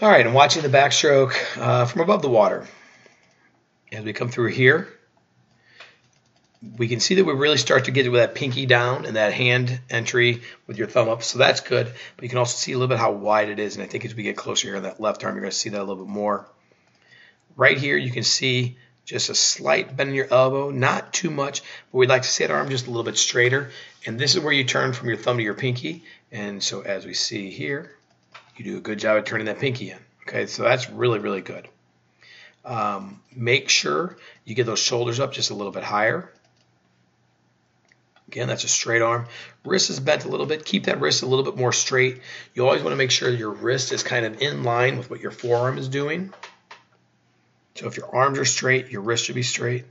All right, I'm watching the backstroke from above the water. As we come through here, we can see that we really start to get with that pinky down and that hand entry with your thumb up, so that's good. But you can also see a little bit how wide it is, and I think as we get closer here on that left arm, you're going to see that a little bit more. Right here, you can see just a slight bend in your elbow, not too much, but we'd like to see that arm just a little bit straighter. And this is where you turn from your thumb to your pinky. And so as we see here, you do a good job of turning that pinky in. Okay, so that's really, really good. Make sure you get those shoulders up just a little bit higher. Again, that's a straight arm. Wrist is bent a little bit. Keep that wrist a little bit more straight. You always want to make sure your wrist is kind of in line with what your forearm is doing. So if your arms are straight, your wrist should be straight.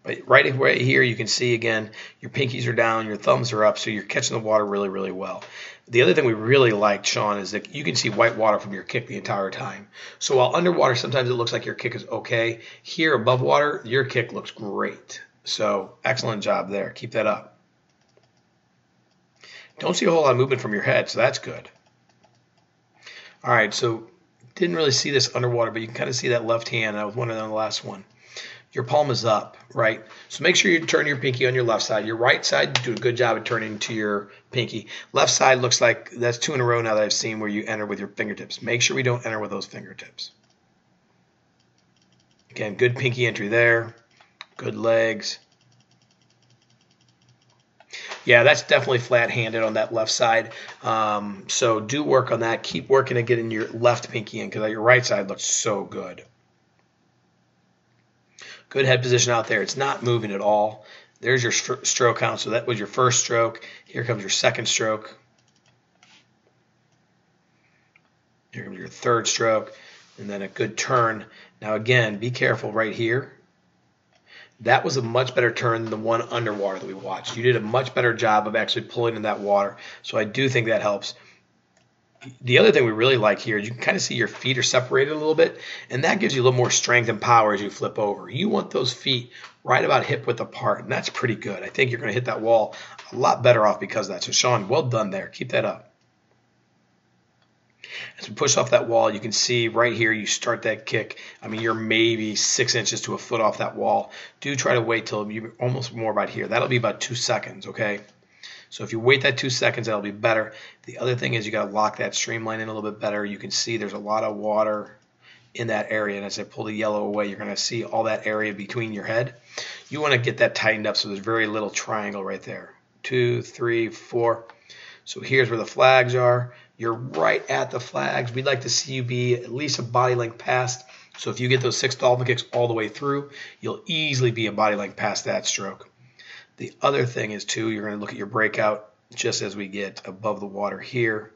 But right here, you can see again, your pinkies are down, your thumbs are up, so you're catching the water really, really well. The other thing we really like, Sean, is that you can see white water from your kick the entire time. So while underwater, sometimes it looks like your kick is okay. Here above water, your kick looks great. So excellent job there. Keep that up. Don't see a whole lot of movement from your head, so that's good. All right, so didn't really see this underwater, but you can kind of see that left hand. I was wondering on the last one. Your palm is up, right? So make sure you turn your pinky on your left side. Your right side, do a good job of turning to your pinky. Left side looks like that's 2 in a row now that I've seen where you enter with your fingertips. Make sure we don't enter with those fingertips. Again, good pinky entry there. Good legs. Yeah, that's definitely flat-handed on that left side. So do work on that. Keep working at getting your left pinky in because your right side looks so good. Good head position out there. It's not moving at all. There's your stroke count. So that was your first stroke. Here comes your second stroke. Here comes your third stroke. And then a good turn. Now again, be careful right here. That was a much better turn than the one underwater that we watched. You did a much better job of actually pulling in that water. So I do think that helps. The other thing we really like here is you can kind of see your feet are separated a little bit, and that gives you a little more strength and power as you flip over. You want those feet right about hip width apart, and that's pretty good. I think you're going to hit that wall a lot better off because of that. So Sean, well done there. Keep that up. As we push off that wall, you can see right here you start that kick. I mean, you're maybe 6 inches to a foot off that wall. Do try to wait till you're almost more about here. That'll be about 2 seconds, okay? So if you wait that 2 seconds, that'll be better. The other thing is you got to lock that streamline in a little bit better. You can see there's a lot of water in that area, and as I pull the yellow away, you're going to see all that area between your head. You want to get that tightened up so there's very little triangle right there. 2, 3, 4. So here's where the flags are. You're right at the flags. We'd like to see you be at least a body length past. So if you get those 6 dolphin kicks all the way through, you'll easily be a body length past that stroke. The other thing is, too, you're going to look at your breakout just as we get above the water here.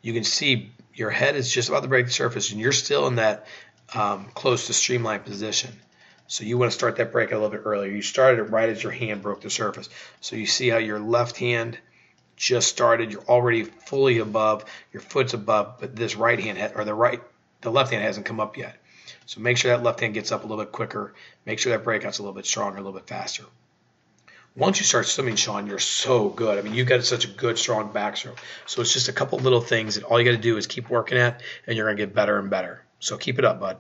You can see your head is just about to break the surface, and you're still in that close to streamline position. So you want to start that breakout a little bit earlier. You started it right as your hand broke the surface. So you see how your left hand just started. You're already fully above. Your foot's above, but this right hand or the left hand hasn't come up yet. So make sure that left hand gets up a little bit quicker. Make sure that breakout's a little bit stronger, a little bit faster. Once you start swimming, Sean, you're so good. I mean, you've got such a good, strong backstroke. So it's just a couple little things that all you got to do is keep working at, and you're going to get better and better. So keep it up, bud.